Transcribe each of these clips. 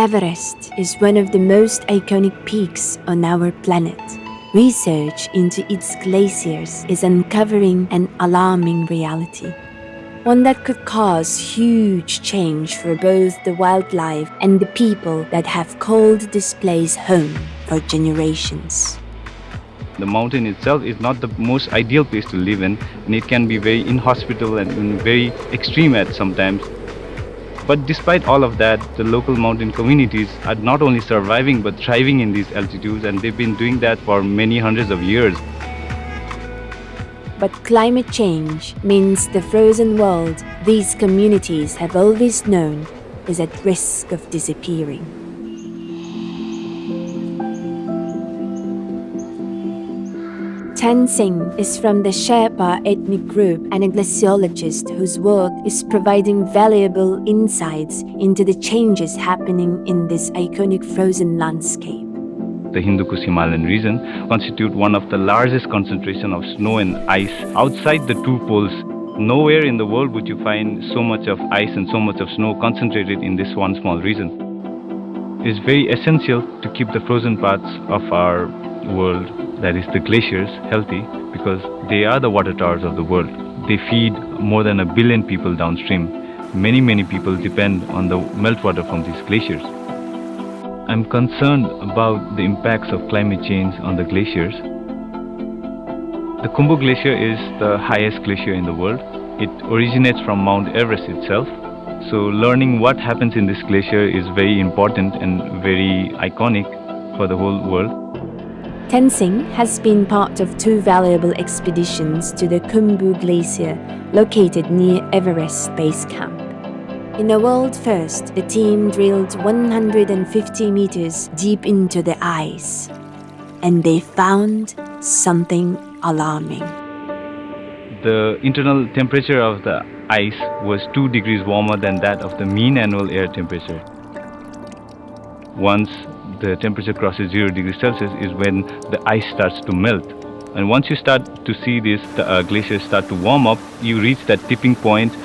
Everest is one of the most iconic peaks on our planet. Research into its glaciers is uncovering an alarming reality, one that could cause huge change for both the wildlife and the people that have called this place home for generations. The mountain itself is not the most ideal place to live in, and it can be very inhospitable and very extreme at sometimes. But despite all of that, the local mountain communities are not only surviving but thriving in these altitudes, and they've been doing that for many hundreds of years. But climate change means the frozen world these communities have always known is at risk of disappearing. Tenzing is from the Sherpa ethnic group and a glaciologist whose work is providing valuable insights into the changes happening in this iconic frozen landscape. The Hindu Kush-Himalayan region constitutes one of the largest concentration of snow and ice outside the two poles. Nowhere in the world would you find so much of ice and so much of snow concentrated in this one small region. It's very essential to keep the frozen parts of our world, that is the glaciers, healthy, because they are the water towers of the world. They feed more than 1 billion people downstream. Many people depend on the meltwater from these glaciers. I'm concerned about the impacts of climate change on the glaciers. The Khumbu Glacier is the highest glacier in the world. It originates from Mount Everest itself. So learning what happens in this glacier is very important and very iconic for the whole world. Tenzing has been part of 2 valuable expeditions to the Khumbu Glacier located near Everest Base Camp. In a world first, the team drilled 150 meters deep into the ice, and they found something alarming. The internal temperature of the ice was 2 degrees warmer than that of the mean annual air temperature. Once the temperature crosses 0 degrees Celsius is when the ice starts to melt. And once you start to see this, the glaciers start to warm up, you reach that tipping point,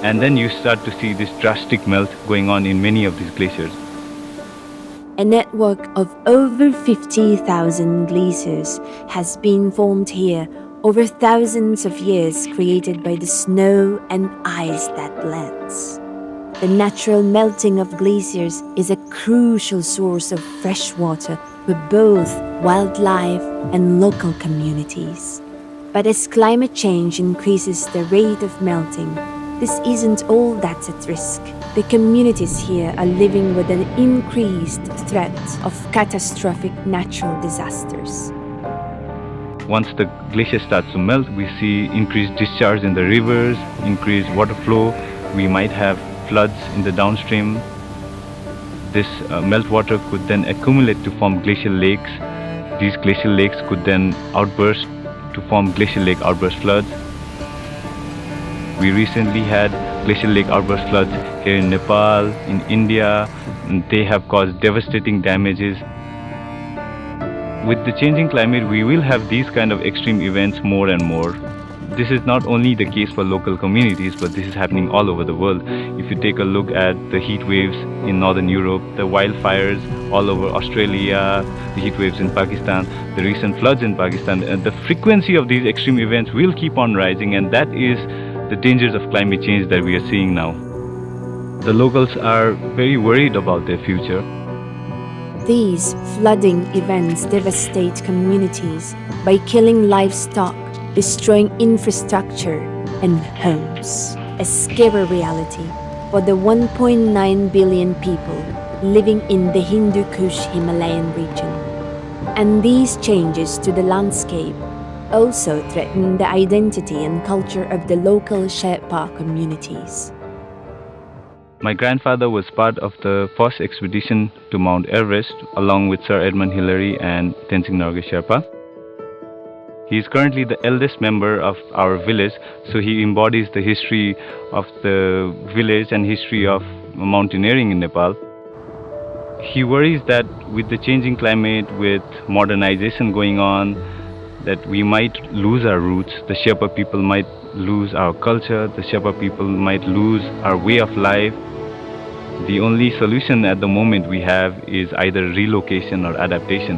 and then you start to see this drastic melt going on in many of these glaciers. A network of over 50,000 glaciers has been formed here over thousands of years, created by the snow and ice that blends. The natural melting of glaciers is a crucial source of fresh water for both wildlife and local communities. But as climate change increases the rate of melting, this isn't all that's at risk. The communities here are living with an increased threat of catastrophic natural disasters. Once the glacier starts to melt, we see increased discharge in the rivers, increased water flow. We might have floods in the downstream. This meltwater could then accumulate to form glacial lakes. These glacial lakes could then outburst to form glacial lake outburst floods. We recently had glacial lake outburst floods here in Nepal, in India, and they have caused devastating damages. With the changing climate, we will have these kind of extreme events more and more. This is not only the case for local communities, but this is happening all over the world. If you take a look at the heat waves in Northern Europe, the wildfires all over Australia, the heat waves in Pakistan, the recent floods in Pakistan, and the frequency of these extreme events will keep on rising, and that is the dangers of climate change that we are seeing now. The locals are very worried about their future. These flooding events devastate communities by killing livestock, destroying infrastructure and homes. A scary reality for the 1.9 billion people living in the Hindu Kush-Himalayan region. And these changes to the landscape also threaten the identity and culture of the local Sherpa communities. My grandfather was part of the first expedition to Mount Everest along with Sir Edmund Hillary and Tenzing Chogyal Sherpa. He is currently the eldest member of our village, so he embodies the history of the village and history of mountaineering in Nepal. He worries that with the changing climate, with modernization going on, that we might lose our roots. The Sherpa people might lose our culture. The Sherpa people might lose our way of life. The only solution at the moment we have is either relocation or adaptation.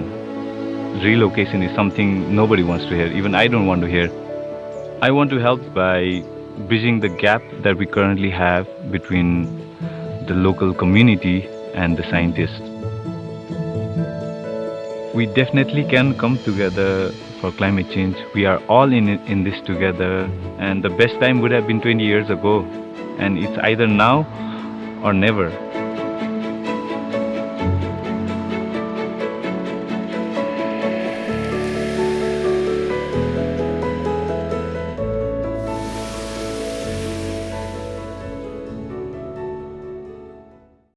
Relocation is something nobody wants to hear, even I don't want to hear. I want to help by bridging the gap that we currently have between the local community and the scientists. We definitely can come together for climate change. We are all in this together, and the best time would have been 20 years ago, and it's either now or never.